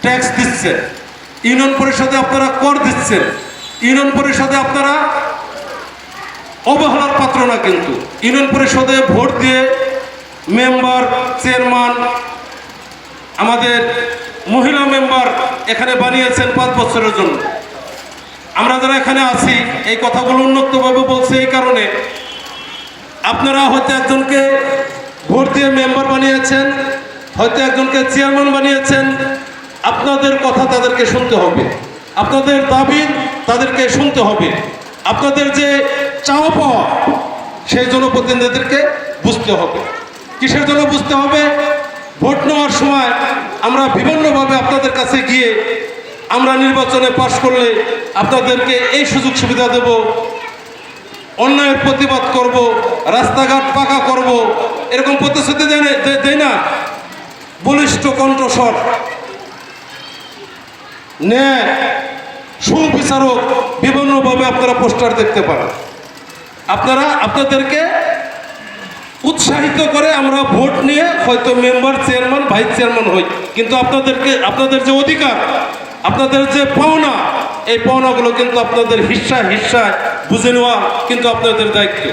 Tax দিচ্ছেন, union পরিষদে আপনারা কর দিচ্ছেন, ইউনিয়ন পরিষদে আপনারা অবহেলার পাত্র না। কিন্তু ইউনিয়ন পরিষদে ভোট দিয়ে মেম্বার, চেয়ারম্যান, আমাদের মহিলা মেম্বার এখানে বানিয়েছেন 5 বছরের জন্য। আমরা যারা এখানে আছি এই কথাগুলো উন্মুক্তভাবে বলছি এই কারণে, আপনারা হয়তো একজনকে ভোট দিয়ে মেম্বার বানিয়েছেন, হয়তো একজনকে চেয়ারম্যান বানিয়েছেন। আপনাদের কথা তাদেরকে শুনতে হবে, আপনাদের দাবি তাদেরকে শুনতে হবে, আপনাদের যে চাওয়া পাওয়া সেই জনপ্রতিনিধিদেরকে বুঝতে হবে। কিসের জন্য বুঝতে হবে? ভোট নেওয়ার সময় আমরা বিভিন্নভাবে আপনাদের কাছে গিয়ে আমরা নির্বাচনে পাশ করলে আপনাদেরকে এই সুযোগ সুবিধা দেব, অন্যায়ের প্রতিবাদ করব, রাস্তাঘাট পাকা করব, এরকম প্রতিশ্রুতি দেয় না। বলিষ্ঠ কণ্ঠস্বর, ন্যায়, সুবিচারক বিভিন্নভাবে আপনারা পোস্টার দেখতে পারেন। আপনাদেরকে উৎসাহিত করে আমরা ভোট নিয়ে হয়তো মেম্বার, চেয়ারম্যান, ভাইস চেয়ারম্যান হই, কিন্তু আপনাদের যে অধিকার, আপনাদের যে পাওনা, এই পাওনাগুলো কিন্তু আপনাদের হিস্সায় বুঝে নেওয়া কিন্তু আপনাদের দায়িত্ব।